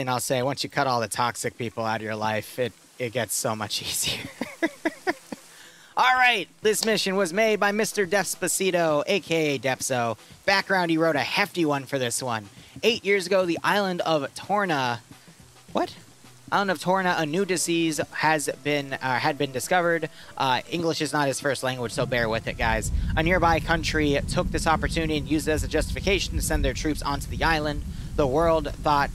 And I'll say, once you cut all the toxic people out of your life, it gets so much easier. All right, this mission was made by Mr. Despacito, a.k.a. Depso. Background, he wrote a hefty one for this one. 8 years ago, the island of Torna... What? Island of Torna, a new disease had been discovered. English is not his first language, so bear with it, guys. A nearby country took this opportunity and used it as a justification to send their troops onto the island. The world thought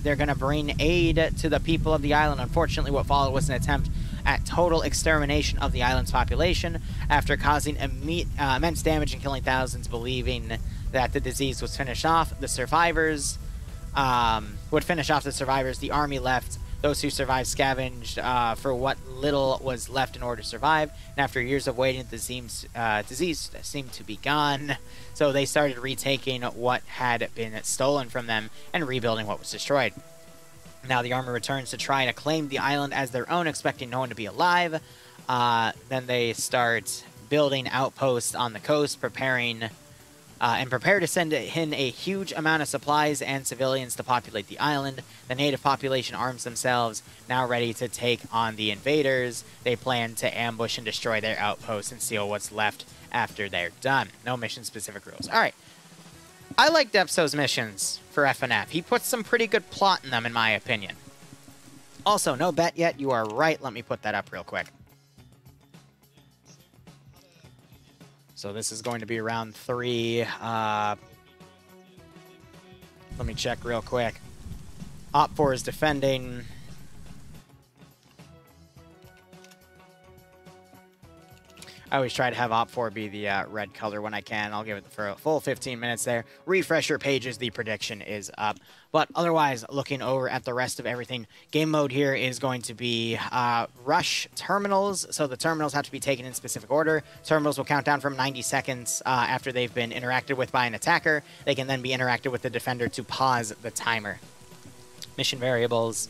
they're going to bring aid to the people of the island. Unfortunately, what followed was an attempt at total extermination of the island's population after causing immense damage and killing thousands, believing that the disease was finished off. The survivors would finish off the survivors. The army left. Those who survived scavenged for what little was left in order to survive. And after years of waiting, the disease seemed to be gone. So they started retaking what had been stolen from them and rebuilding what was destroyed. Now the army returns to try to claim the island as their own, expecting no one to be alive. Then they start building outposts on the coast, prepare to send in a huge amount of supplies and civilians to populate the island. The native population arms themselves, now ready to take on the invaders. They plan to ambush and destroy their outposts and steal what's left after they're done. No mission-specific rules. All right. I like Depso's missions for FNF. He puts some pretty good plot in them, in my opinion. Also, no bet yet. You are right. Let me put that up real quick. So this is going to be round 3. Let me check real quick. Op 4 is defending. I always try to have Op 4 be the red color when I can. I'll give it for a full 15 minutes there. Refresh your pages. The prediction is up. But otherwise, looking over at the rest of everything, game mode here is going to be rush terminals. So the terminals have to be taken in specific order. Terminals will count down from 90 seconds after they've been interacted with by an attacker. They can then be interacted with the defender to pause the timer. Mission variables.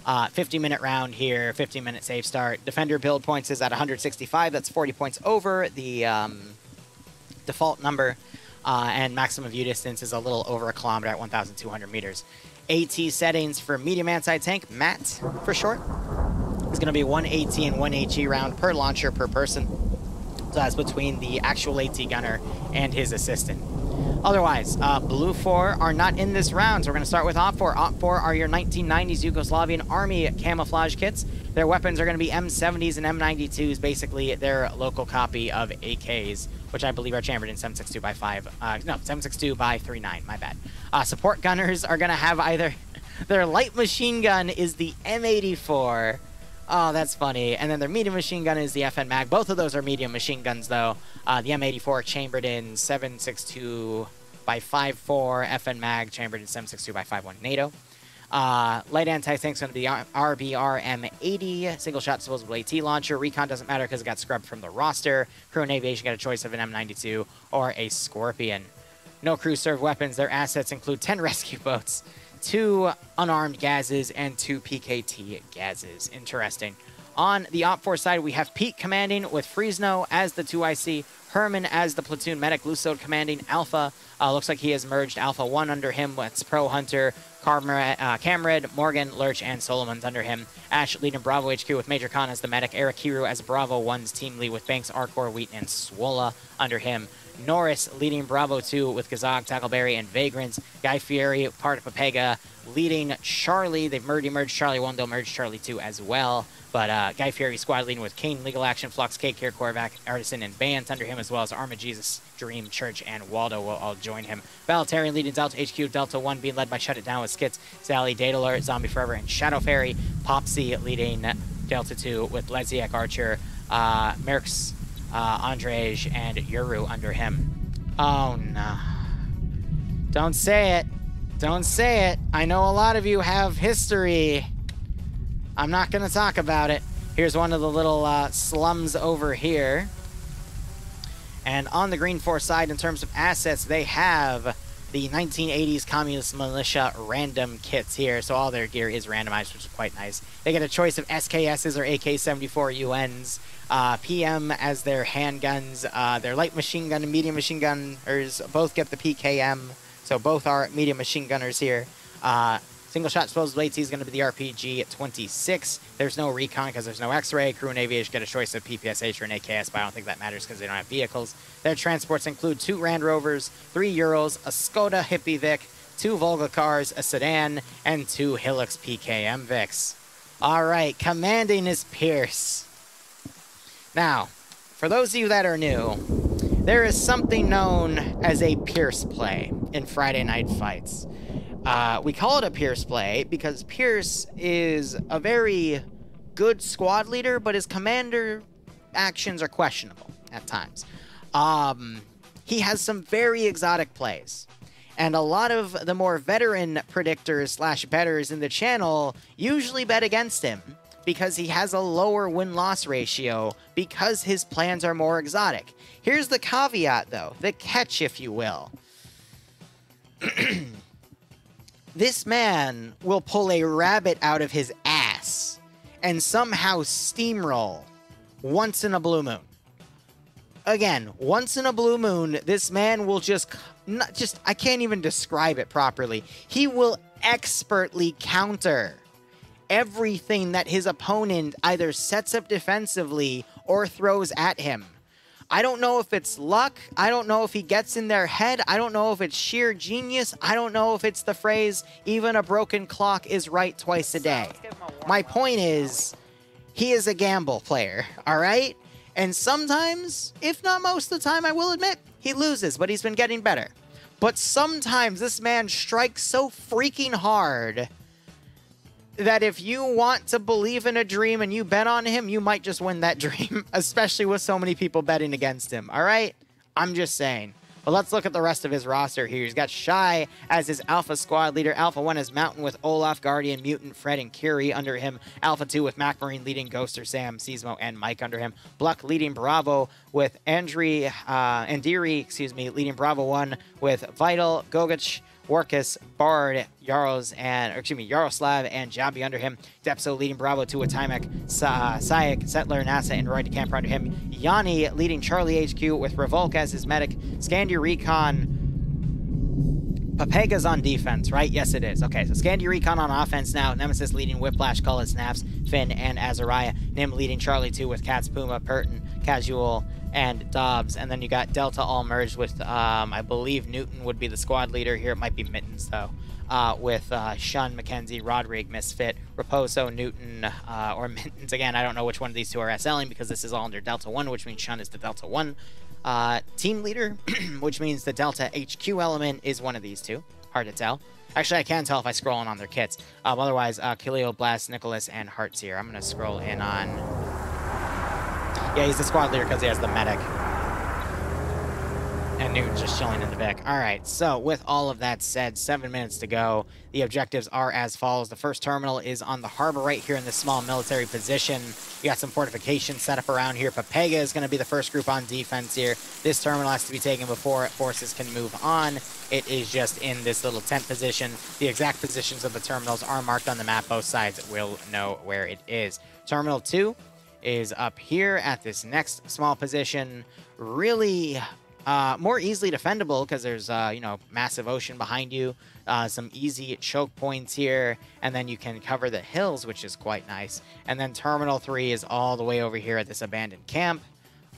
50-minute round here, 15-minute save start. Defender build points is at 165. That's 40 points over the default number. And maximum view distance is a little over a kilometer at 1,200 meters. AT settings for medium anti-tank, MAT for short. It's going to be 1 AT and 1 HE round per launcher per person. So that's between the actual AT gunner and his assistant. Otherwise, Blue 4 are not in this round, so we're going to start with Op 4. Op 4 are your 1990s Yugoslavian Army camouflage kits. Their weapons are going to be M70s and M92s, basically their local copy of AKs, which I believe are chambered in 7.62 by 5. No, 7.62 by 3.9, my bad. Support gunners are going to have either... Their light machine gun is the M84. Oh, that's funny. And then their medium machine gun is the FN Mag. Both of those are medium machine guns, though. The M84 chambered in 7.62 by 5.4. FN Mag chambered in 7.62 by 5.1 NATO. Light anti-tank is going to be RBR M80. Single shot disposable AT launcher. Recon doesn't matter because it got scrubbed from the roster. Crew and aviation got a choice of an M92 or a Scorpion. No crew served weapons. Their assets include 10 rescue boats, 2 unarmed gazes, and 2 PKT gazes. Interesting. On the Op 4 side, we have Pete commanding with Friesno as the 2IC, Herman as the platoon medic, Lusod commanding Alpha. Looks like he has merged Alpha 1 under him. It's Pro Hunter, Camred, Morgan, Lurch, and Solomon's under him. Ash leading Bravo HQ with Major Khan as the medic. Eric Hiru as Bravo 1's team lead with Banks, Arcor, Wheat, and Swola under him. Norris leading Bravo 2 with Gazog, Tackleberry, and Vagrants. Guy Fieri, part of Papega, leading Charlie. They've merged Charlie 1. They'll merge Charlie 2 as well. But Guy Fieri squad leading with Kane, Legal Action, Flux, K-Care, Korvac, Artisan, and Bant under him, as well as Arma, Jesus, Dream, Church, and Waldo will all join him. Balatarian leading Delta HQ, Delta 1 being led by Shut It Down with Skits, Sally, Data Alert, Zombie Forever, and Shadow Fairy. Popsy leading Delta 2 with Leziak Archer, Mercs, Andrej, and Yuru under him. Oh, no. Don't say it. Don't say it. I know a lot of you have history. I'm not going to talk about it. Here's one of the little slums over here. And on the Green Force side, in terms of assets, they have the 1980s Communist Militia random kits here. So all their gear is randomized, which is quite nice. They get a choice of SKSs or AK-74 UNs. PM as their handguns. Their light machine gun and medium machine gunners both get the PKM. So both are medium machine gunners here. Single shot disposable AT is going to be the RPG at 26. There's no recon because there's no X-ray. Crew and aviation get a choice of PPSH or an AKS, but I don't think that matters because they don't have vehicles. Their transports include 2 Land Rovers, 3 Euros, a Skoda Hippie Vic, 2 Volga cars, a sedan, and 2 Hilux PKM Vics. All right, commanding is Pierce. Now, for those of you that are new, there is something known as a Pierce play in Friday Night Fights. We call it a Pierce play because Pierce is a very good squad leader, but his commander actions are questionable at times. He has some very exotic plays, and a lot of the more veteran predictors slash bettors in the channel usually bet against him because he has a lower win-loss ratio because his plans are more exotic. Here's the caveat, though, the catch, if you will. This man will pull a rabbit out of his ass and somehow steamroll once in a blue moon. Again, once in a blue moon, this man will I can't even describe it properly. He will expertly counter everything that his opponent either sets up defensively or throws at him. I don't know if it's luck. I don't know if he gets in their head. I don't know if it's sheer genius. I don't know if it's the phrase, even a broken clock is right twice a day. My point is, he is a gamble player, all right? And sometimes, if not most of the time, I will admit, he loses, but he's been getting better. But sometimes this man strikes so freaking hard that if you want to believe in a dream and you bet on him, you might just win that dream, especially with so many people betting against him, all right? I'm just saying. But let's look at the rest of his roster here. He's got Shy as his Alpha squad leader. Alpha 1 is Mountain with Olaf, Guardian, Mutant, Fred, and Curie under him. Alpha 2 with MacMarine leading Ghoster, Sam, Seismo, and Mike under him. Bluck leading Bravo with Andiri, leading Bravo 1 with Vital, Gogich, Warkus, Bard, Yaroslav, and Jabi under him. Depso leading Bravo 2 with Timek, Sayak, Settler, NASA, and Roy DeCamper under him. Yanni leading Charlie HQ with Revolk as his medic. Scandia Recon. Papega's on defense, right? Yes, it is. Okay, so Scandia Recon on offense now. Nemesis leading Whiplash, Cullet, Snaps, Finn, and Azariah. Nim leading Charlie 2 with Cats, Puma, Purton, Casual, and Dobbs. And then you got Delta all merged with, I believe Newton would be the squad leader here. It might be Mittens, though. With Shun, McKenzie, Rodrigue, Misfit, Raposo, Newton, or Mittens. Again, I don't know which one of these two are SLing because this is all under Delta 1, which means Shun is the Delta 1 team leader, which means the Delta HQ element is one of these two. Hard to tell. Actually, I can tell if I scroll in on their kits. Otherwise, Kileo, Blast, Nicholas, and Hearts here. I'm going to scroll in on... Yeah, he's the squad leader because he has the medic. And Newton's just chilling in the Vic. All right, so with all of that said, 7 minutes to go. The objectives are as follows. The first terminal is on the harbor right here in this small military position. You got some fortifications set up around here. Papega is going to be the first group on defense here. This terminal has to be taken before forces can move on. It is just in this little tent position. The exact positions of the terminals are marked on the map. Both sides will know where it is. Terminal 2 is up here at this next small position. Really... more easily defendable because there's, massive ocean behind you, some easy choke points here, and then you can cover the hills, which is quite nice. And then Terminal 3 is all the way over here at this abandoned camp,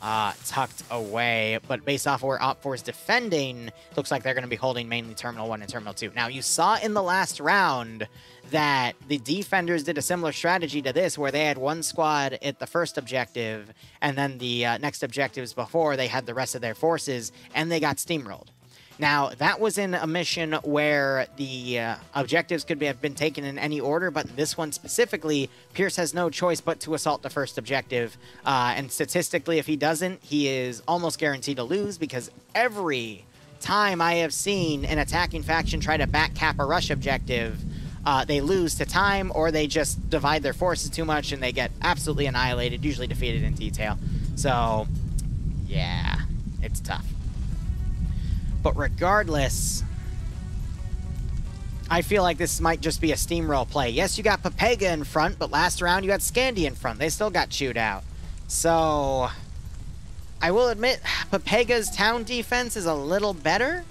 tucked away. But based off of where Op 4 is defending, looks like they're going to be holding mainly Terminal 1 and Terminal 2. Now, you saw in the last round that the defenders did a similar strategy to this, where they had one squad at the first objective, and then the next objectives before they had the rest of their forces, and they got steamrolled. Now, that was in a mission where the objectives could have been taken in any order, but in this one specifically, Pierce has no choice but to assault the first objective. And statistically, if he doesn't, he is almost guaranteed to lose, because every time I have seen an attacking faction try to back cap a rush objective, they lose to time, or they just divide their forces too much and they get absolutely annihilated, usually defeated in detail. So, yeah, it's tough. But regardless, I feel like this might just be a steamroll play. Yes, you got Papega in front, but last round you got Scandia in front. They still got chewed out. So, I will admit, Papega's town defense is a little better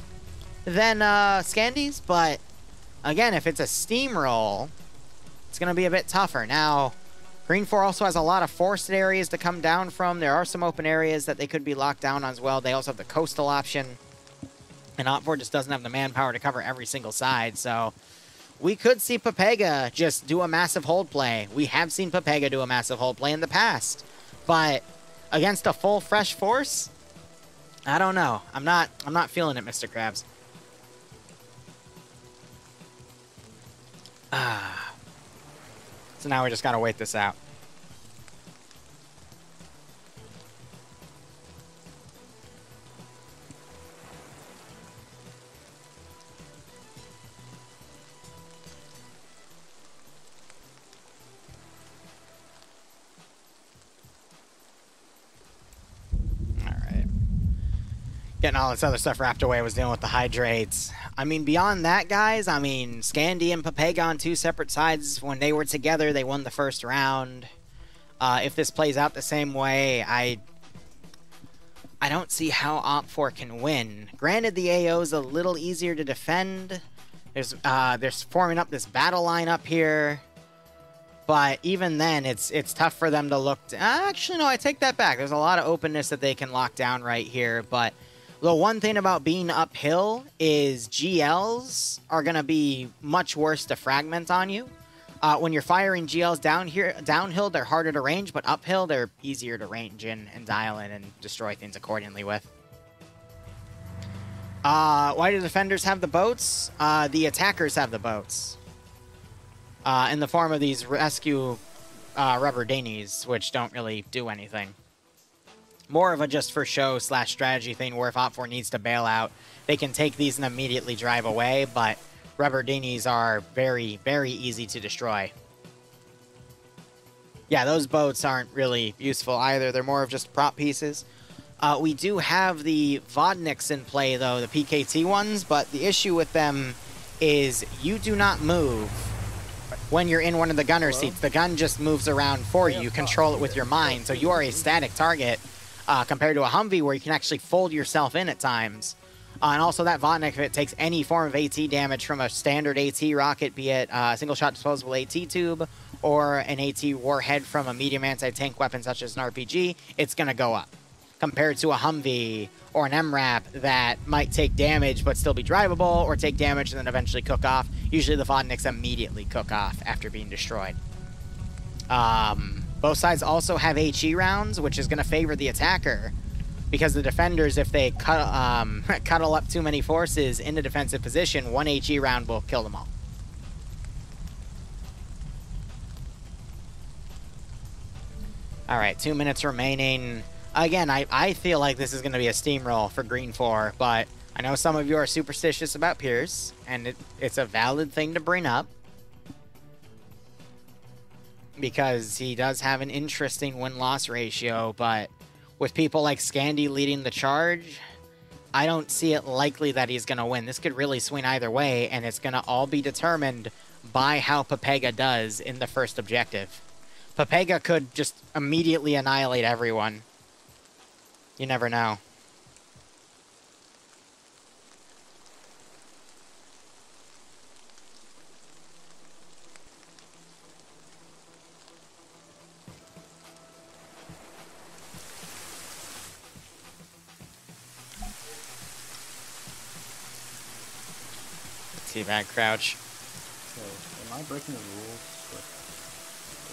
than Scandia's, but again, if it's a steamroll, it's going to be a bit tougher. Now, Green 4 also has a lot of forested areas to come down from. There are some open areas that they could be locked down on as well. They also have the coastal option. And Op4 just doesn't have the manpower to cover every single side. So we could see Pepega just do a massive hold play. We have seen Pepega do a massive hold play in the past. But against a full fresh force, I don't know. I'm not feeling it, Mr. Krabs. So now we just gotta wait this out. Getting all this other stuff wrapped away, was dealing with the hydrates. I mean, beyond that, guys, I mean, Scandi and Pepega on two separate sides. When they were together, they won the first round. If this plays out the same way, I don't see how Op4 can win. Granted, the AO is a little easier to defend. There's forming up this battle line up here. But even then, it's tough for them to look... Actually, no, I take that back. There's a lot of openness that they can lock down right here, but... The one thing about being uphill is GLs are going to be much worse to fragment on you. When you're firing GLs downhill, they're harder to range, but uphill, they're easier to range in and dial in and destroy things accordingly with. Why do the defenders have the boats? The attackers have the boats. In the form of these rescue rubber dinghies, which don't really do anything. More of a just for show / strategy thing where if Op4 needs to bail out, they can take these and immediately drive away, but rubber dinghies are very, very easy to destroy. Yeah, those boats aren't really useful either. They're more of just prop pieces. We do have the Vodniks in play, though, the PKT ones, but the issue with them is you do not move when you're in one of the gunner seats. The gun just moves around for you. You control it with your mind, so you are a static target. Compared to a Humvee where you can actually fold yourself in at times. And also that Vodnik, if it takes any form of AT damage from a standard AT rocket, be it a single-shot disposable AT tube or an AT warhead from a medium anti-tank weapon such as an RPG, it's going to go up. Compared to a Humvee or an MRAP that might take damage but still be drivable, or take damage and then eventually cook off. Usually the Vodniks immediately cook off after being destroyed. Both sides also have HE rounds, which is going to favor the attacker, because the defenders, if they cuddle up too many forces in a defensive position, one HE round will kill them all. All right, 2 minutes remaining. Again, I feel like this is going to be a steamroll for Green 4, but I know some of you are superstitious about Pierce, and it's a valid thing to bring up. Because he does have an interesting win-loss ratio, but with people like Scandi leading the charge, I don't see it likely that he's going to win. This could really swing either way, and it's going to all be determined by how Pepega does in the first objective. Pepega could just immediately annihilate everyone. You never know. Teabag crouch. So, am I breaking the rules?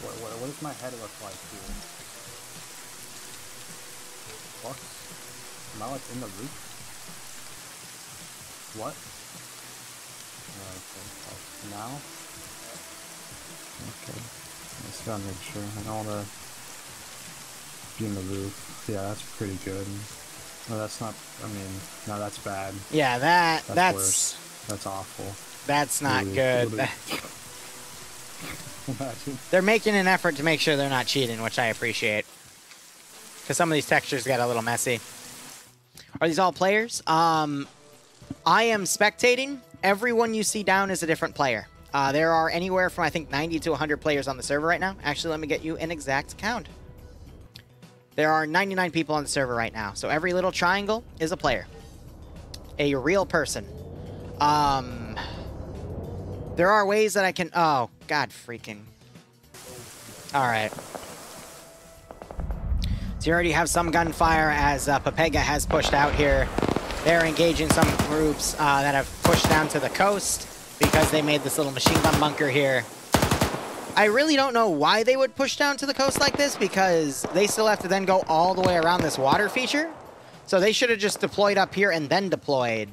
What does my head look like here? What? Am I like in the roof? What? Okay. Now? Okay. I just gotta make sure. I don't wanna be in the roof. Yeah, that's pretty good. No, that's not, I mean, no, that's bad. Yeah, that's worse. That's awful. That's not good. Imagine. They're making an effort to make sure they're not cheating, which I appreciate. Because some of these textures got a little messy. Are these all players? I am spectating. Everyone you see down is a different player. There are anywhere from, I think, 90 to 100 players on the server right now. Actually, let me get you an exact count. There are 99 people on the server right now. So every little triangle is a player. A real person. There are ways that I can... Oh, God freaking... Alright. So you already have some gunfire as Pepega has pushed out here. They're engaging some groups that have pushed down to the coast because they made this little machine gun bunker here. I really don't know why they would push down to the coast like this, because they still have to then go all the way around this water feature. So they should have just deployed up here and then deployed,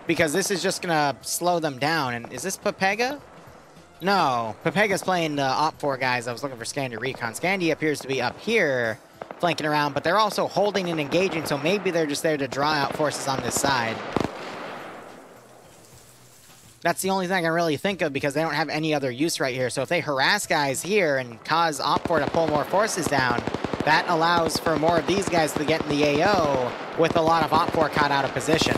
because this is just going to slow them down. And is this Pepega? No, Pepega's playing the Op 4 guys. I was looking for Scandi Recon. Scandi appears to be up here, flanking around, but they're also holding and engaging, so maybe they're just there to draw out forces on this side. That's the only thing I can really think of, because they don't have any other use right here. So if they harass guys here and cause Op 4 to pull more forces down, that allows for more of these guys to get in the AO with a lot of Op 4 caught out of position.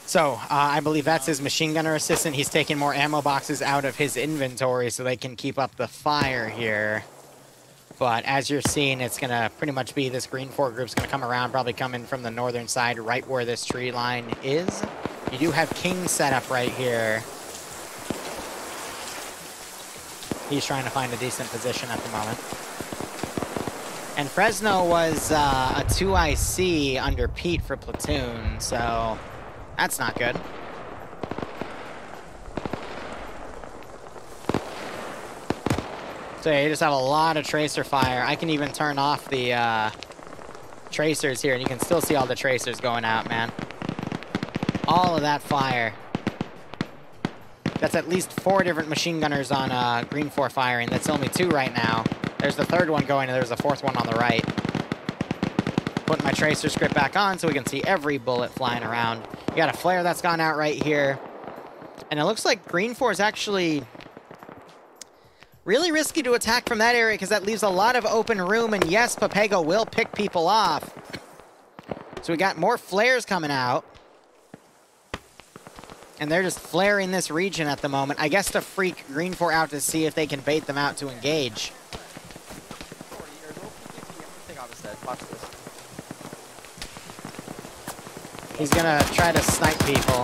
So, I believe that's his machine gunner assistant. He's taking more ammo boxes out of his inventory so they can keep up the fire here. But as you're seeing, it's going to pretty much be this Green 4 group's going to come around, probably come in from the northern side, right where this tree line is. You do have King set up right here. He's trying to find a decent position at the moment. And Fresno was a 2IC under Pete for platoon, so... that's not good. So yeah, you just have a lot of tracer fire. I can even turn off the tracers here, and you can still see all the tracers going out, man. All of that fire. That's at least 4 different machine gunners on Green 4 firing. That's only 2 right now. There's the 3rd one going, and there's a 4th one on the right. Putting my tracer script back on so we can see every bullet flying around. You got a flare that's gone out right here. And it looks like Green 4 is actually really risky to attack from that area, because that leaves a lot of open room. And yes, Pepega will pick people off. So we got more flares coming out. And they're just flaring this region at the moment. I guess to freak Green 4 out to see if they can bait them out to engage. Watch this. He's gonna try to snipe people.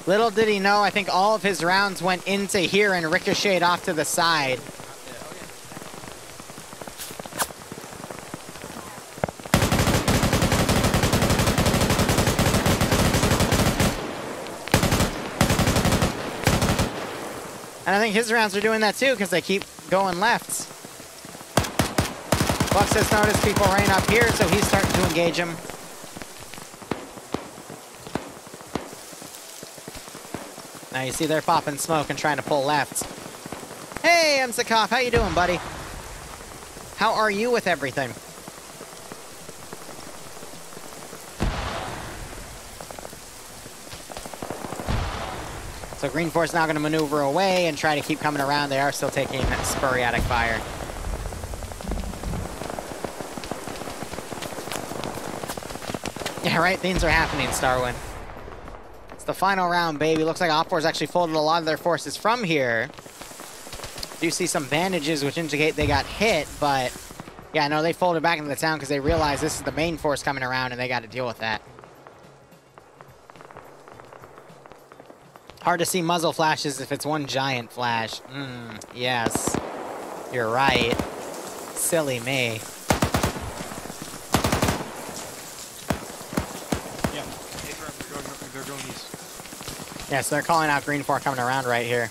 Little did he know, I think all of his rounds went into here and ricocheted off to the side. And I think his rounds are doing that too, because they keep going left. Bucks has noticed people running up here, so he's starting to engage him. Now you see they're popping smoke and trying to pull left. Hey, Mzakov, how you doing, buddy? How are you with everything? So Green 4 is now going to maneuver away and try to keep coming around. They are still taking sporadic fire. Yeah, right, things are happening, Starwind. It's the final round, baby. Looks like Op 4's actually folded a lot of their forces from here. Do see some bandages which indicate they got hit, but yeah, no, they folded back into the town because they realized this is the main force coming around and they got to deal with that. Hard to see muzzle flashes if it's one giant flash. Yes. You're right. Silly me. They're going east. Yeah, so they're calling out Green 4 coming around right here.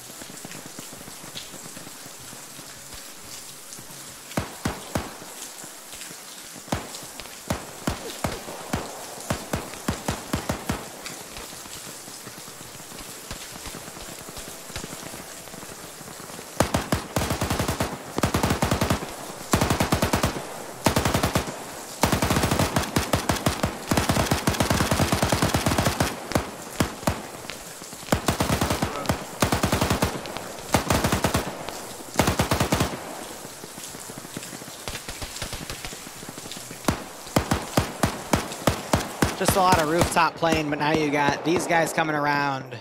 Just a lot of rooftop playing, but now you got these guys coming around.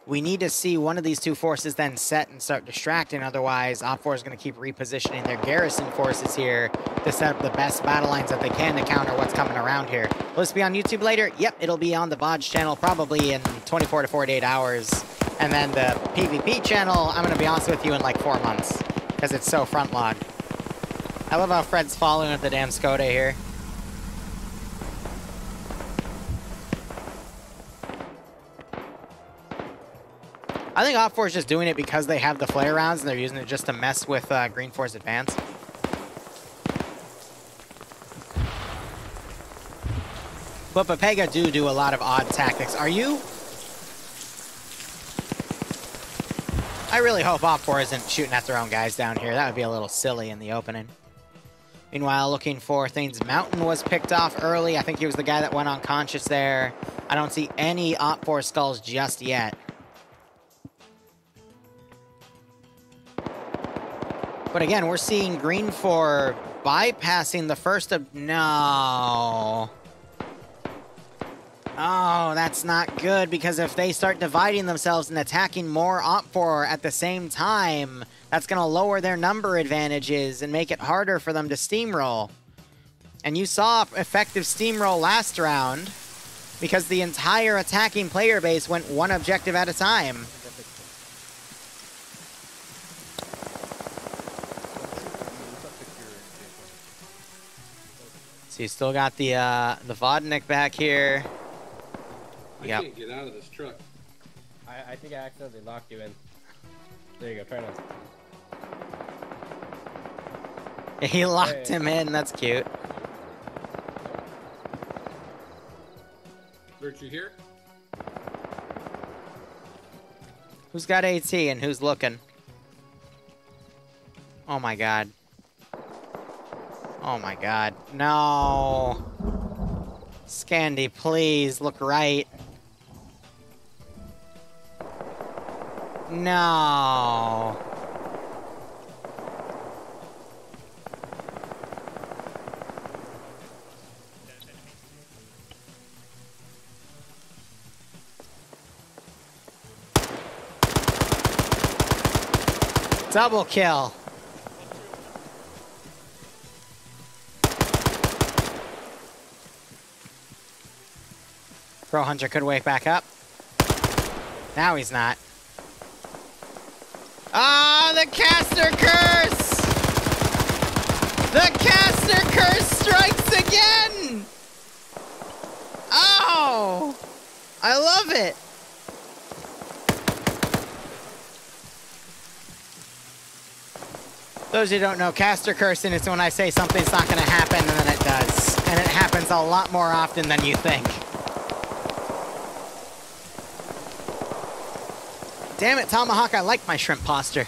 We need to see one of these two forces then set and start distracting. Otherwise, Op4 is going to keep repositioning their garrison forces here to set up the best battle lines that they can to counter what's coming around here. Will this be on YouTube later? Yep, it'll be on the VODs channel probably in 24 to 48 hours. And then the PvP channel, I'm going to be honest with you, in like 4 months. Because it's so front log. I love how Fred's following with the damn Skoda here. I think Op4 is just doing it because they have the flare rounds and they're using it just to mess with Green Force Advance. But Pepega do a lot of odd tactics. Are you? I really hope Op4 isn't shooting at their own guys down here. That would be a little silly in the opening. Meanwhile, looking for things. Mountain was picked off early. I think he was the guy that went unconscious there. I don't see any Op4 skulls just yet. But again, we're seeing Green 4 bypassing the first of... No. Oh, that's not good, because if they start dividing themselves and attacking more Op4 at the same time, that's going to lower their number advantages and make it harder for them to steamroll. And you saw effective steamroll last round, because the entire attacking player base went one objective at a time. So you still got the Vodnik back here. I can't get out of this truck. I think I accidentally locked you in. There you go, try now. He locked him in, that's cute. Bert, you here? Who's got AT and who's looking? Oh my god. Oh my god. No. Scandy, please, look right. No. Double kill. Pro Hunter could wake back up. Now he's not. Ah, the caster curse! The caster curse strikes again! Oh! I love it! Those who don't know, caster cursing is when I say something's not going to happen and then it does. And it happens a lot more often than you think. Damn it, Tomahawk, I like my shrimp posture.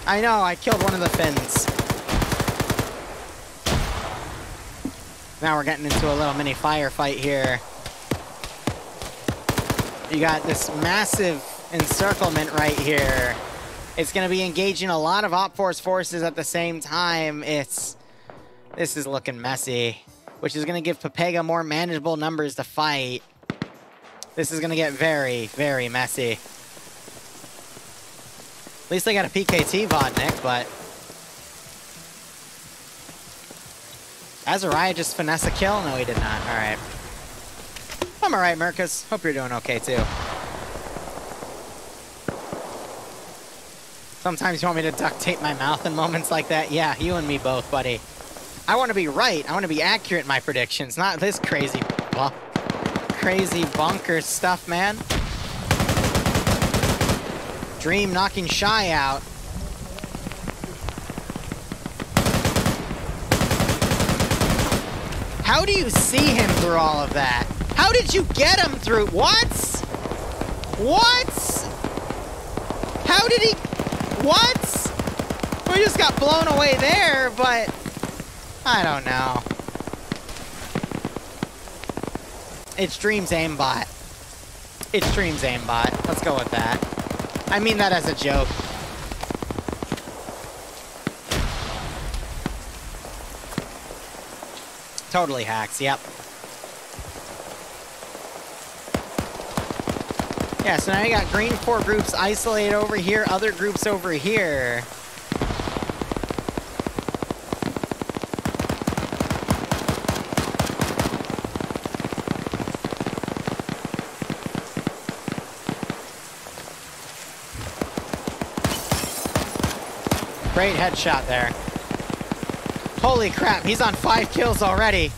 I know, I killed one of the fins. Now we're getting into a little mini firefight here. You got this massive encirclement right here. It's going to be engaging a lot of Op4's forces at the same time. This is looking messy, which is going to give Pepega more manageable numbers to fight. This is going to get very, very messy. At least they got a PKT Vodnik, but... Azariah just finesse a kill? No, he did not. Alright. I'm alright, Mercus. Hope you're doing okay, too. Sometimes you want me to duct tape my mouth in moments like that? Yeah, you and me both, buddy. I want to be right. I want to be accurate in my predictions, not this crazy bonkers stuff, man. Dream knocking Shy out. How do you see him through all of that? How did you get him through? What? What? How did he... What? We just got blown away there, but... I don't know. It's Dream's aimbot. It's Dream's aimbot. Let's go with that. I mean that as a joke. Totally hacks, yep. Yeah, so now you got green 4 groups isolated over here, other groups over here. Great headshot there. Holy crap, he's on 5 kills already.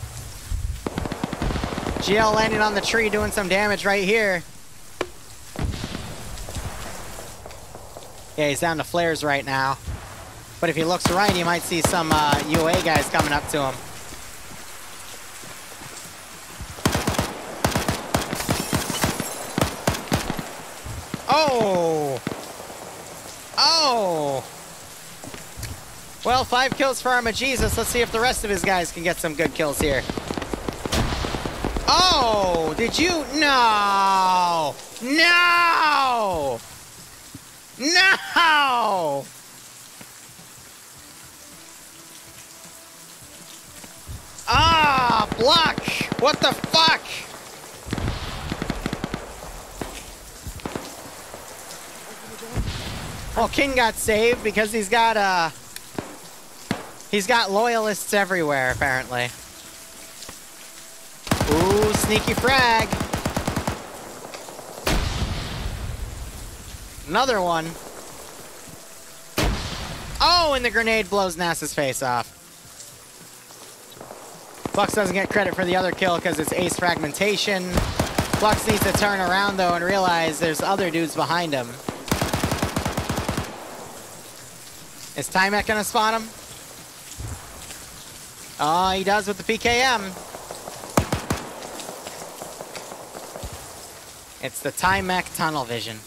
GL landing on the tree doing some damage right here. Yeah, he's down to flares right now. But if he looks right, you might see some UA guys coming up to him. Oh! Oh! Well, 5 kills for Arma Jesus. Let's see if the rest of his guys can get some good kills here. Oh! Did you? No! No! No! Ah! Block! What the fuck? Well, King got saved because he's got loyalists everywhere, apparently. Ooh, sneaky frag. Another one. Oh, and the grenade blows NASA's face off. Flux doesn't get credit for the other kill because it's ace fragmentation. Flux needs to turn around, though, and realize there's other dudes behind him. Is Timek gonna spot him? Oh, he does with the PKM. It's the Timek tunnel vision.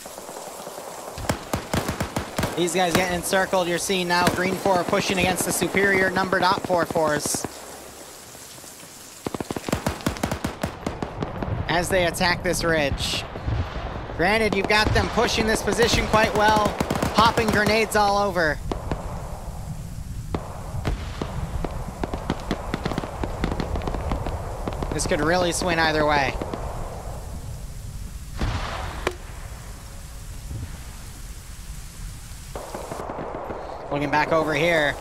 These guys getting encircled. You're seeing now green 4 pushing against the superior numbered op 4 force. As they attack this ridge. Granted, you've got them pushing this position quite well, popping grenades all over. This could really swing either way. Looking back over here.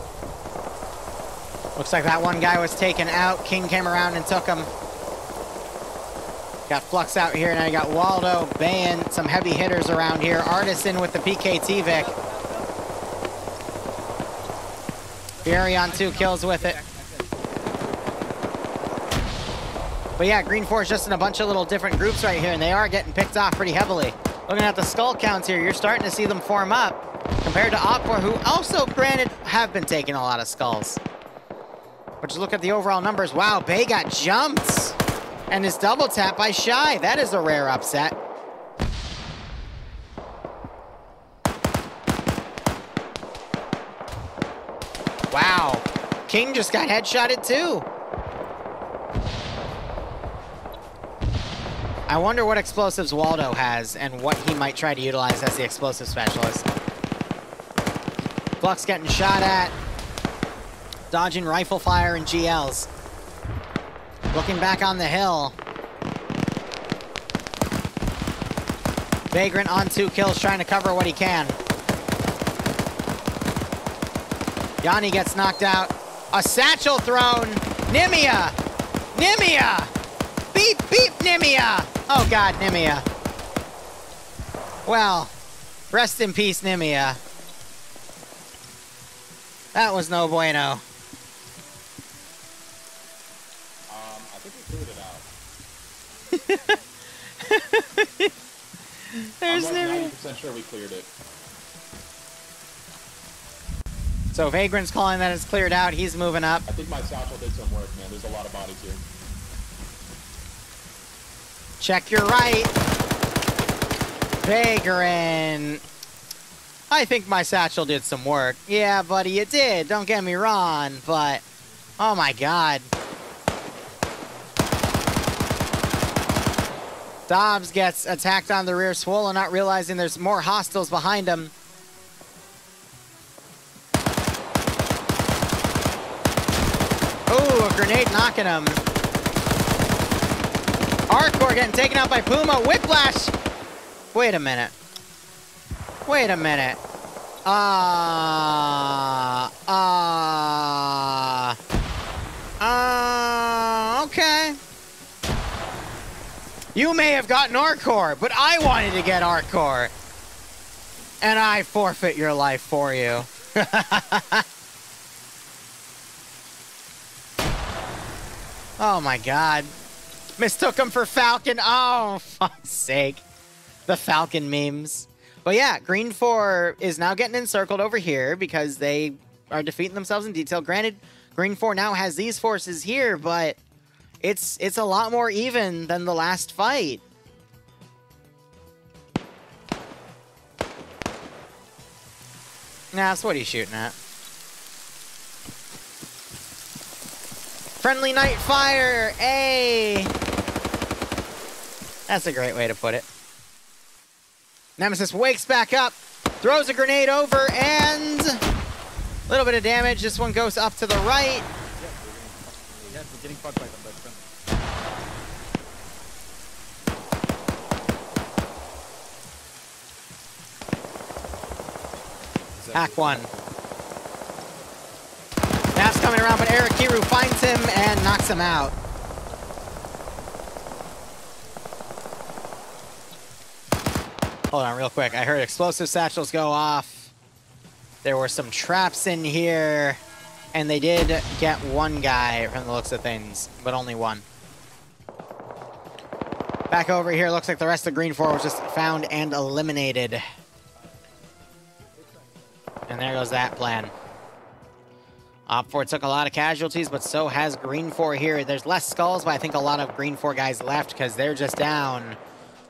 Looks like that one guy was taken out. King came around and took him. Got Flux out here. Now you got Waldo, Bayan, some heavy hitters around here. Artisan with the PKT Vic. Fury on 2 kills with it. But yeah, green 4 is just in a bunch of little different groups right here, and they are getting picked off pretty heavily. Looking at the skull counts here, you're starting to see them form up. Compared to op 4, who also, granted, have been taking a lot of skulls. But just look at the overall numbers. Wow, Bay got jumped. And is double tap by Shy. That is a rare upset. Wow. King just got headshotted too. I wonder what explosives Waldo has and what he might try to utilize as the explosive specialist. Flux getting shot at. Dodging rifle fire and GLs. Looking back on the hill. Vagrant on 2 kills, trying to cover what he can. Yanni gets knocked out. A satchel thrown. Nimia! Nimia! Beep, beep, Nimia! Oh God, Nimia. Well, rest in peace, Nimia. That was no bueno. I think we cleared it out. There's I'm like Nimia. 90% sure we cleared it. So Vagrant's calling that it's cleared out. He's moving up. I think my satchel did some work, man. There's a lot of bodies here. Check your right. Vagrant. I think my satchel did some work. Yeah, buddy, it did. Don't get me wrong, but... Oh my God. Dobbs gets attacked on the rear, Swollen not realizing there's more hostiles behind him. Ooh, a grenade knocking him. Hardcore getting taken out by Puma. Whiplash! Wait a minute. Wait a minute. Okay. You may have gotten hardcore, but I wanted to get hardcore. And I forfeit your life for you. Oh my god. Mistook him for Falcon. Oh, fuck's sake. The Falcon memes. But yeah, Green 4 is now getting encircled over here because they are defeating themselves in detail. Granted, Green 4 now has these forces here, but it's a lot more even than the last fight. Nah, so what are you shooting at? Friendly night fire! Hey! That's a great way to put it. Nemesis wakes back up, throws a grenade over, and a little bit of damage. This one goes up to the right. Yeah, we're getting fucked by them, but friendly. Hack one. Nap's coming around, but Eric Kiru finds him and knocks him out. Hold on real quick. I heard explosive satchels go off. There were some traps in here. And they did get one guy from the looks of things, but only one. Back over here, looks like the rest of Green 4 was just found and eliminated. And there goes that plan. Op 4 took a lot of casualties, but so has Green 4 here. There's less skulls, but I think a lot of Green 4 guys left because they're just down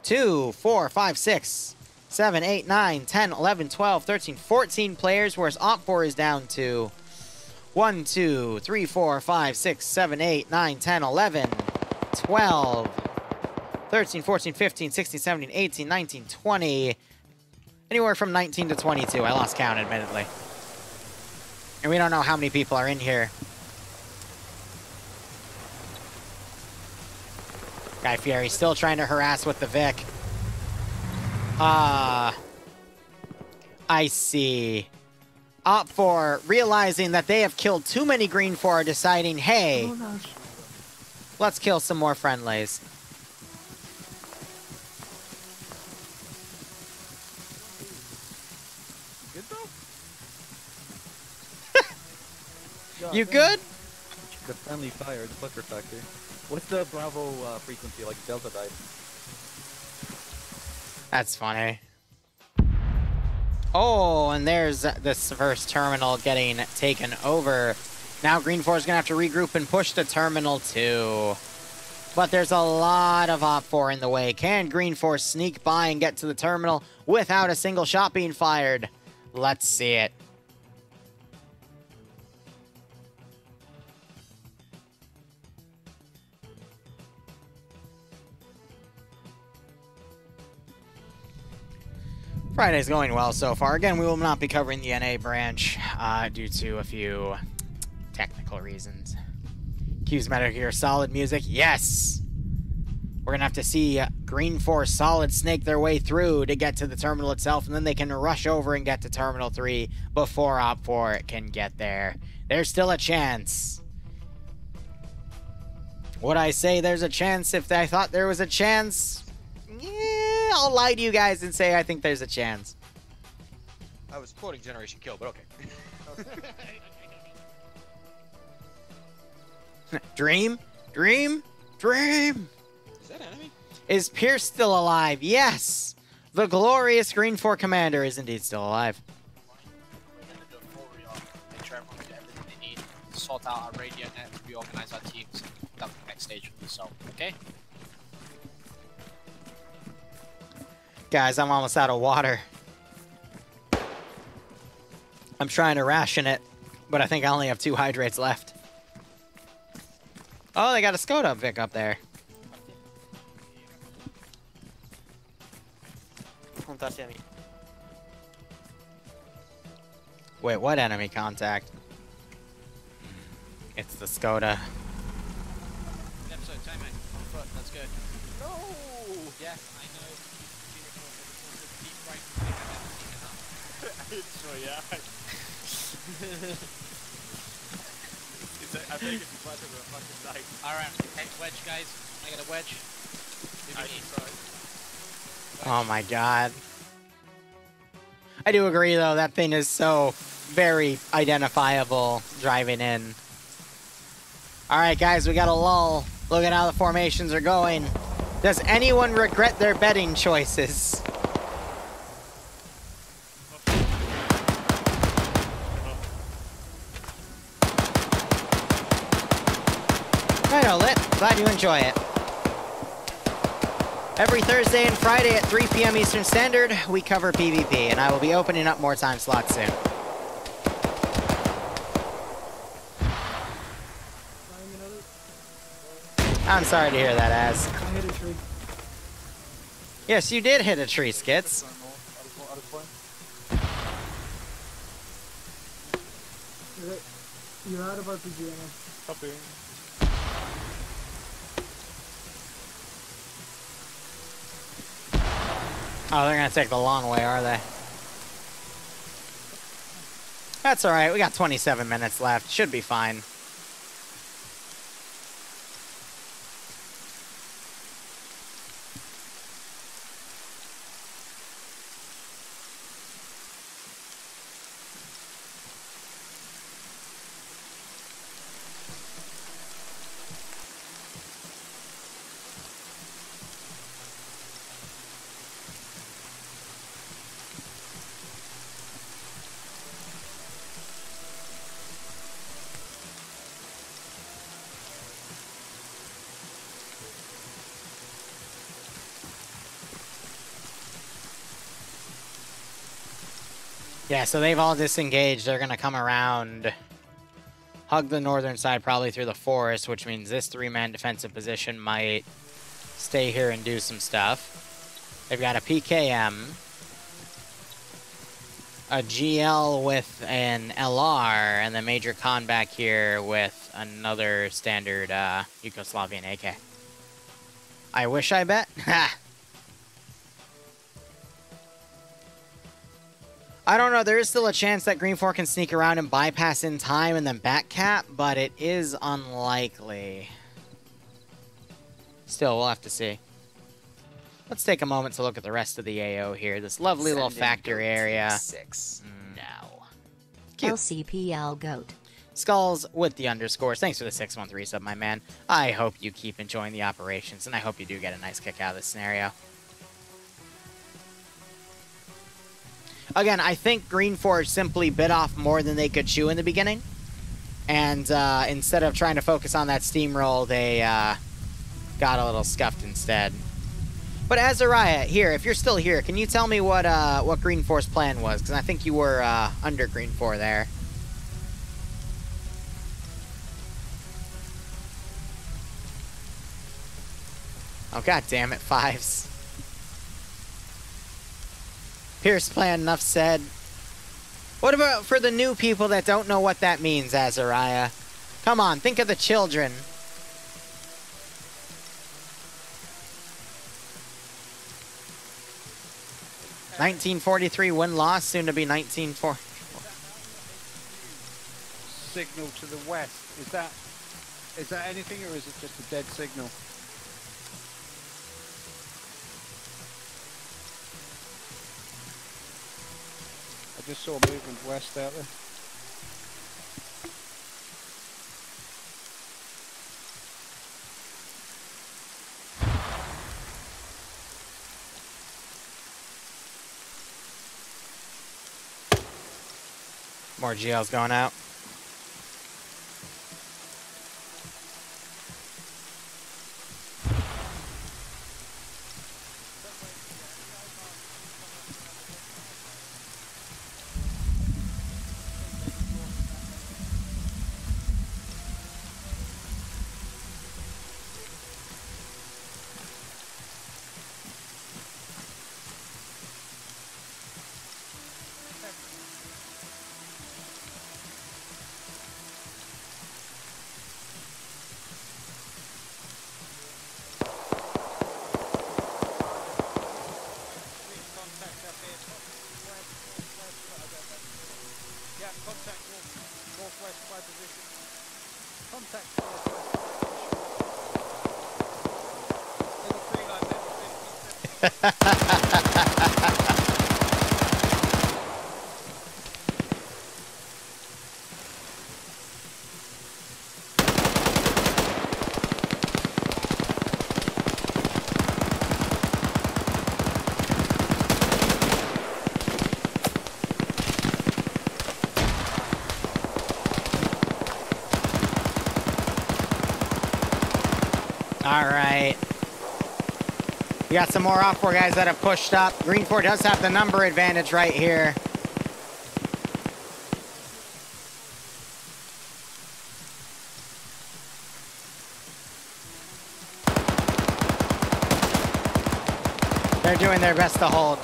2, 4, 5, 6, 7, 8, 9, 10, 11, 12, 13, 14 players, whereas Op 4 is down to 1, 2, 3, 4, 5, 6, 7, 8, 9, 10, 11, 12, 13, 14, 15, 16, 17, 18, 19, 20. Anywhere from 19 to 22. I lost count, admittedly. And we don't know how many people are in here. Guy Fieri still trying to harass with the Vic. I see. Op 4 realizing that they have killed too many Green 4 are deciding, hey, let's kill some more friendlies. You good? The friendly fire, the flicker factor. What's the Bravo frequency, like Delta died? That's funny. Oh, and there's this first terminal getting taken over. Now Green 4 is going to have to regroup and push to Terminal 2. But there's a lot of Op 4 in the way. Can Green 4 sneak by and get to the terminal without a single shot being fired? Let's see it. Friday's going well so far. Again, we will not be covering the NA branch due to a few technical reasons. Q's Metal Gear Solid music. Yes! We're going to have to see Green 4 Solid snake their way through to get to the terminal itself, and then they can rush over and get to Terminal 3 before Op 4 can get there. There's still a chance. Would I say there's a chance if I thought there was a chance? Yeah, I'll lie to you guys and say I think there's a chance. I was quoting Generation Kill, but okay. Dream? Dream? Dream! Is that enemy? Is Pierce still alive? Yes! The glorious Green 4 commander is indeed still alive. Make sure everyone gets everything they need. Sort out our radio net, reorganize our teams, and conduct the next stage from the cell. Okay? Guys, I'm almost out of water. I'm trying to ration it, but I think I only have 2 hydrates left. Oh, they got a Skoda Vic up there. Wait, what enemy contact? It's the Skoda. foot. That's good. No! Yes, I know. Beautiful, but it's also the deep right thing I've ever seen enough. So yeah. I think it's much of a fucking sight. Alright, okay, wedge, guys. I got a wedge. I Maybe tried. Oh my god. I do agree, though. That thing is so very identifiable driving in. Alright, guys, we got a lull. Look at how the formations are going. Does anyone regret their betting choices? I know, Lit. Glad you enjoy it. Every Thursday and Friday at 3 p.m. Eastern Standard, we cover PvP, and I will be opening up more time slots soon. I'm sorry to hear that, Az. I hit a tree. Yes, you did hit a tree, Skits. You're out of RPG ammo. Copy. Oh, they're gonna take the long way, are they? That's alright, we got 27 minutes left. Should be fine. Yeah, so they've all disengaged. They're gonna come around, hug the northern side probably through the forest, which means this three-man defensive position might stay here and do some stuff. They've got a PKM, a GL with an LR, and the Major Khan back here with another standard Yugoslavian AK. I wish I bet. Ha! I don't know, there is still a chance that Green 4 can sneak around and bypass in time and then backcap, but it is unlikely. Still, we'll have to see. Let's take a moment to look at the rest of the AO here. This lovely little factory area. 6 now. Cute. Lcpl Goat. Skulls with the underscores. Thanks for the 6-1 resub, my man. I hope you keep enjoying the operations, and I hope you do get a nice kick out of this scenario. Again, I think Green Forge simply bit off more than they could chew in the beginning. And instead of trying to focus on that steamroll, they got a little scuffed instead. But Azariah, here, if you're still here, can you tell me what Green 4's plan was? Because I think you were under Green 4 there. Oh, god damn it, Fives. Pierce plan, enough said. What about for the new people that don't know what that means, Azariah? Come on, think of the children. $1943 win-loss, soon to be 1940. Signal to the west. Is that anything, or is it just a dead signal? I just saw movement west out there. More GLs going out. contact. All right. We got some more off-4 guys that have pushed up. Green 4 does have the number advantage right here. They're doing their best to hold.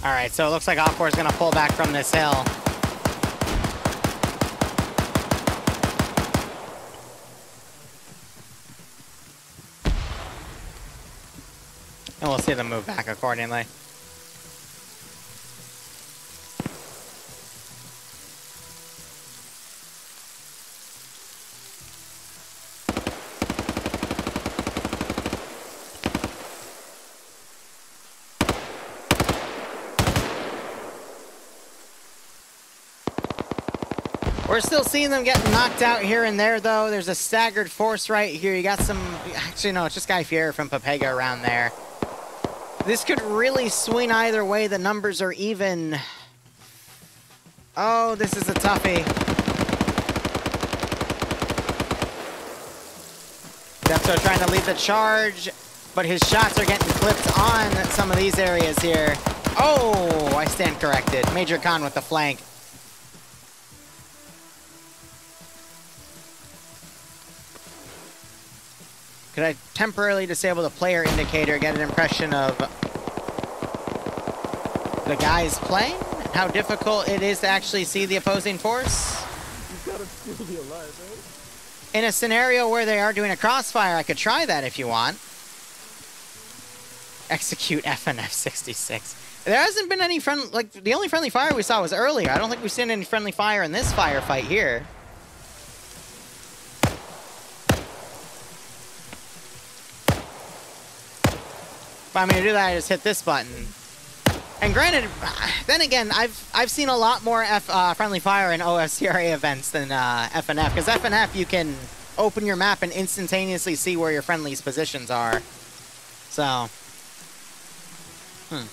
Alright, so it looks like Op4 is going to pull back from this hill. And we'll see them move back accordingly. We're still seeing them getting knocked out here and there, though. There's a staggered force right here. You got some... Actually, no, it's just Guy Fieri from Papega around there. This could really swing either way. The numbers are even. Oh, this is a toughie. Depso trying to lead the charge, but his shots are getting clipped on some of these areas here. Oh, I stand corrected. Major Khan with the flank. Could I temporarily disable the player indicator, get an impression of the guys playing? How difficult it is to actually see the opposing force? You gotta still be alive, right? In a scenario where they are doing a crossfire, I could try that if you want. Execute FNF 66. There hasn't been any the only friendly fire we saw was earlier. I don't think we've seen any friendly fire in this firefight here. If I'm going to do that, I just hit this button. And granted, then again, I've seen a lot more friendly fire in OSCRA events than FNF, because FNF you can open your map and instantaneously see where your friendly's positions are. So, Okay,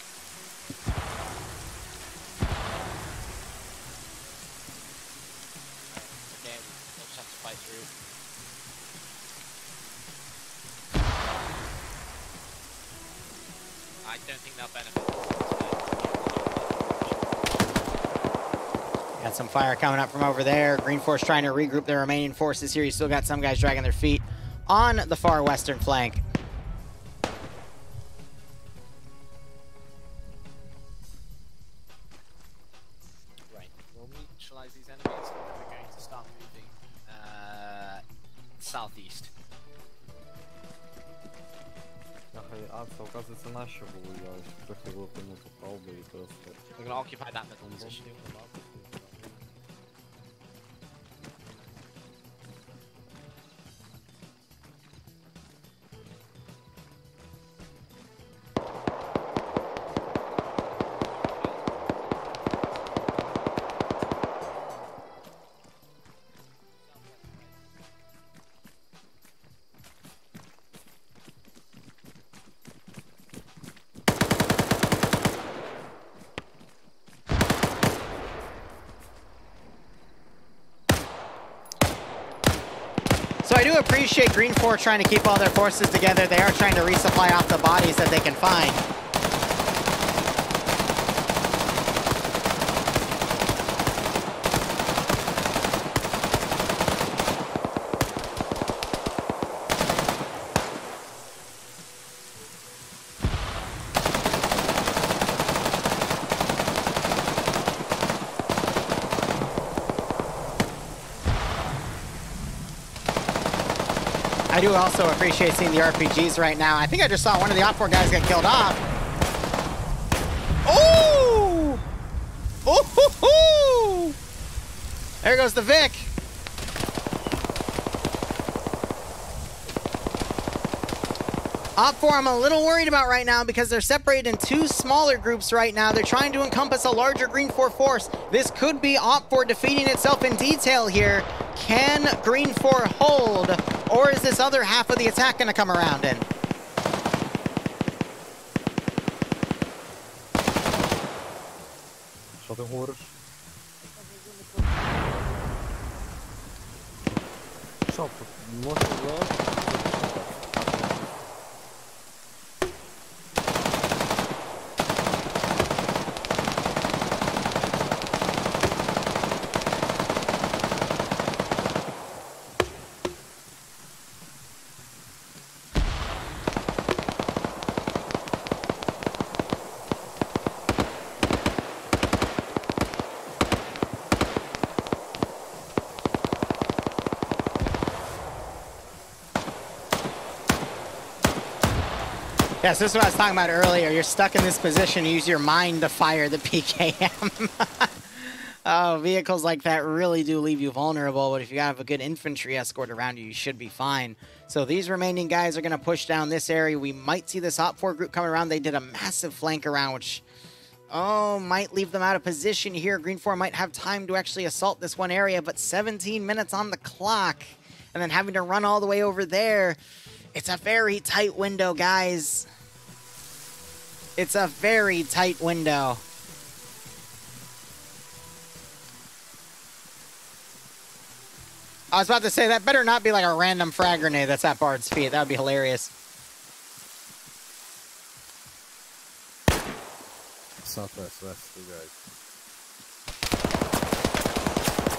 we'll just have to fight through. I don't think they'll benefit. got some fire coming up from over there. Green Force trying to regroup their remaining forces here. You still got some guys dragging their feet on the far western flank. Right, we'll neutralize these enemies and then we're going to start moving southeast. Оказывается, наши было, я приходил к нему попал бы и просто... We're going to occupy that middle position. So I do appreciate Green 4 trying to keep all their forces together. They are trying to resupply off the bodies that they can find. I do also appreciate seeing the RPGs right now. I think I just saw one of the Op4 guys get killed off. Ooh! Ooh-hoo-hoo! There goes the Vic. Op4 I'm a little worried about right now because they're separated in two smaller groups right now. They're trying to encompass a larger Green 4 force. This could be Op4 defeating itself in detail here. Can Green 4 hold, or is this other half of the attack going to come around in? Shooting orders. Shot, north of the road. Yes, this is what I was talking about earlier. You're stuck in this position. You use your mind to fire the PKM. Oh, vehicles like that really do leave you vulnerable, but if you have a good infantry escort around you, you should be fine. So these remaining guys are going to push down this area. We might see this Op4 group coming around. They did a massive flank around, which, might leave them out of position here. Green 4 might have time to actually assault this one area, but 17 minutes on the clock, and then having to run all the way over there. It's a very tight window, guys. It's a very tight window. I was about to say, that better not be like a random frag grenade that's at Bard's feet. That would be hilarious. Southwest, west, you guys.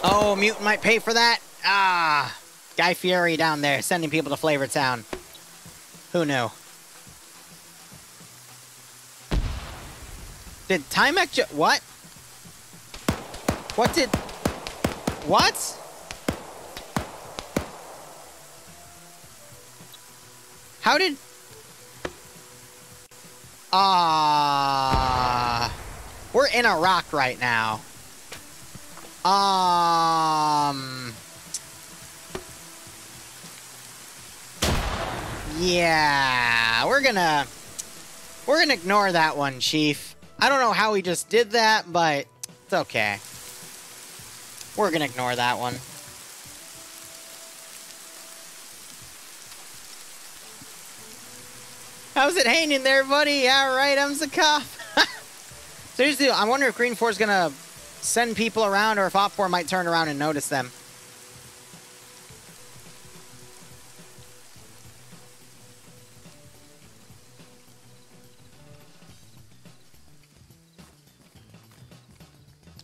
Oh, Mutant might pay for that. Ah, Guy Fieri down there sending people to Flavor Town. Who knew? Did Timex what? What did... What? How did... We're in Iraq right now. Yeah, we're gonna ignore that one, Chief. I don't know how he just did that, but it's okay. We're gonna ignore that one. How's it hanging there, buddy? Yeah, right, I'm the cop. Seriously, I wonder if Green 4 is gonna send people around, or if Op 4 might turn around and notice them.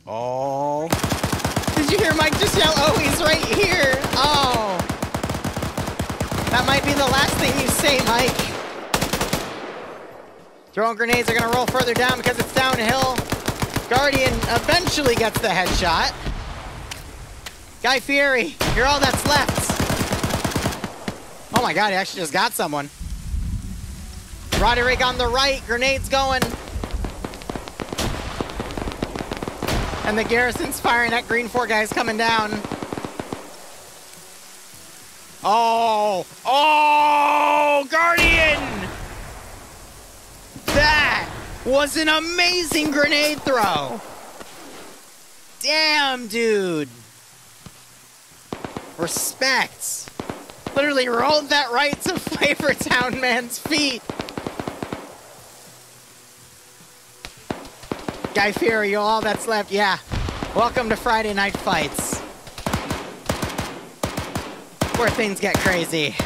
Oh. Did you hear Mike just yell, oh, he's right here? Oh. That might be the last thing you say, Mike. Throwing grenades are going to roll further down because it's downhill. Guardian eventually gets the headshot. Guy Fieri, you're all that's left. Oh my god, he actually just got someone. Roderick on the right, grenades going. And the garrison's firing at Green 4 guys coming down. Oh! Oh! Guardian! That was an amazing grenade throw! Damn, dude! Respect! Literally rolled that right to Flavor Town man's feet! Guy Fieri, all that's left. Yeah. Welcome to Friday Night Fights. Where things get crazy.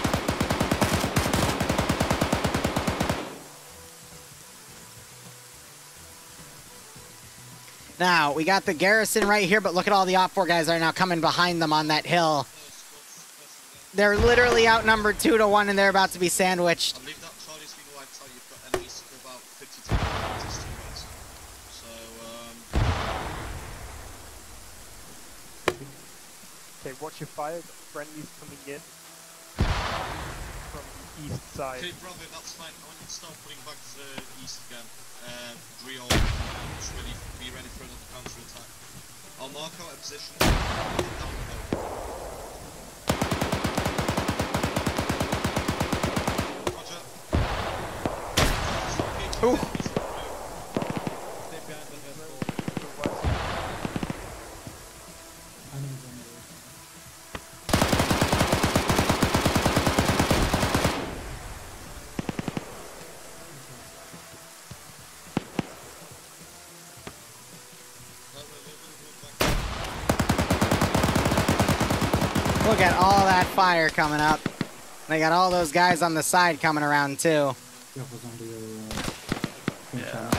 Now, we got the garrison right here, but look at all the Op 4 guys that are now coming behind them on that hill. They're literally outnumbered 2-1, and they're about to be sandwiched. I believe that Charlie's been wiped out. You've got enemies for about 50 to 60 minutes. Okay, watch your fire. Friendlies coming in. east side. Okay, brother, that's fine. I want you to start putting back to the east again. Real, just be ready for another counter attack. I'll mark out a position. Down the hill. Roger. Ooh. Stay behind the hill. Enemies on the road. Look at all that fire coming up. They got all those guys on the side coming around too. Careful's on the Yeah.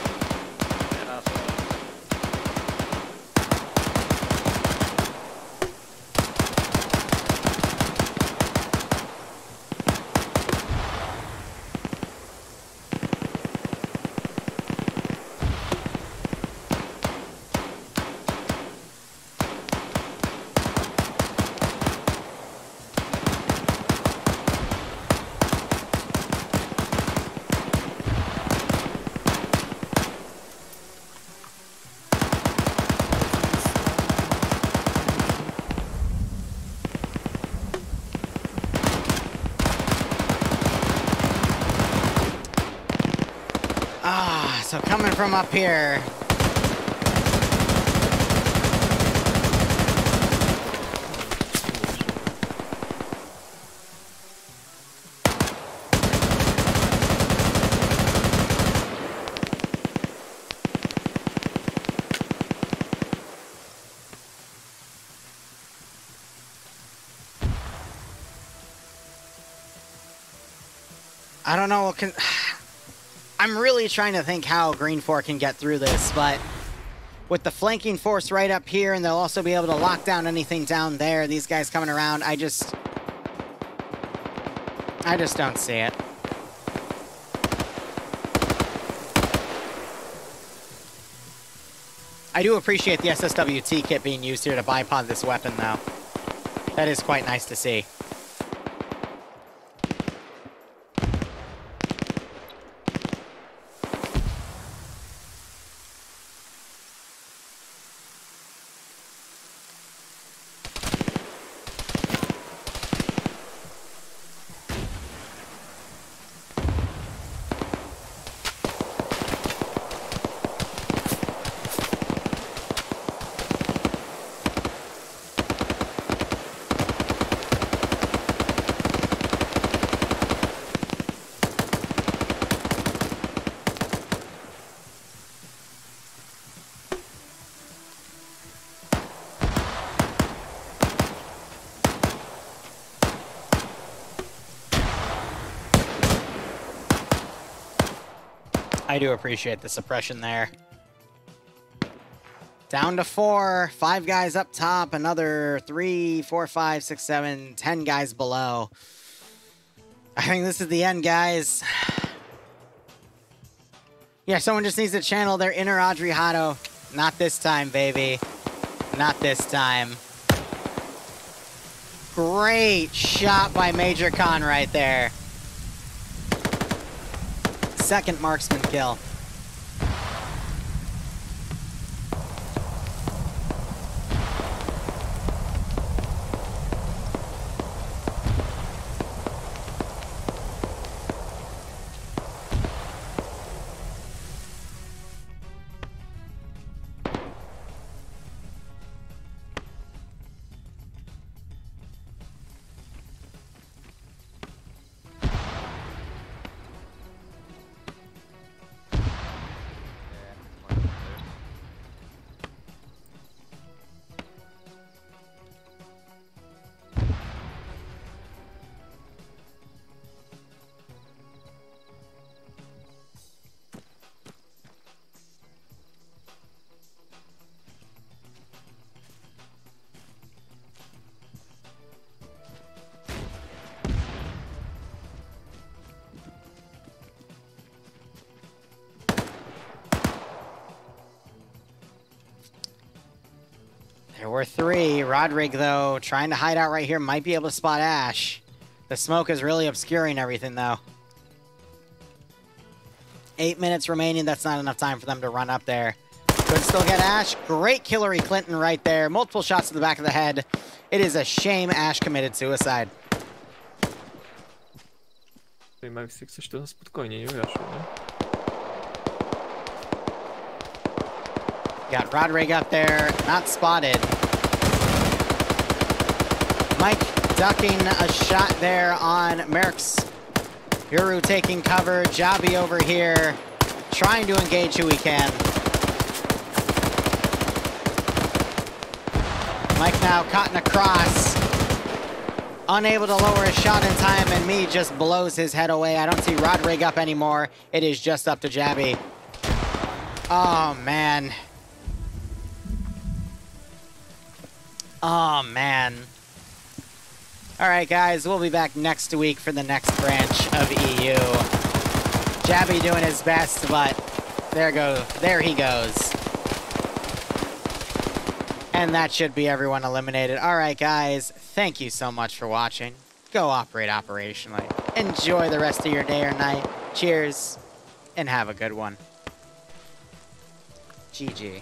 So coming from up here. I don't know what can... I'm really trying to think how Green 4 can get through this, but with the flanking force right up here, and they'll also be able to lock down anything down there, these guys coming around, I just don't see it. I do appreciate the SSWT kit being used here to bipod this weapon, though. That is quite nice to see. I do appreciate the suppression there. Down to 4, 5 guys up top, another 3, 4, 5, 6, 7, 10 guys below. I think this is the end, guys. Yeah, someone just needs to channel their inner Audrey Hotto. Not this time, baby. Not this time. Great shot by Major Khan right there. Second marksman kill. There were 3. Rodrigue, though, trying to hide out right here, might be able to spot Ash. The smoke is really obscuring everything, though. 8 minutes remaining. That's not enough time for them to run up there. Could still get Ash. Great Hillary Clinton right there. Multiple shots to the back of the head. It is a shame Ash committed suicide. Max, jak coś to spokojnie, nie wygaszył, nie? Got Rodrig up there, not spotted. Mike ducking a shot there on Mercs. Liru taking cover, Jabi over here, trying to engage who he can. Mike now caught in a cross. Unable to lower his shot in time, and me just blows his head away. I don't see Rodrig up anymore. It is just up to Jabi. Oh, man. Oh, man. All right, guys, we'll be back next week for the next branch of EU. Jabi doing his best, but there he goes. And that should be everyone eliminated. All right, guys, thank you so much for watching. Go operate operationally. Enjoy the rest of your day or night. Cheers, and have a good one. GG.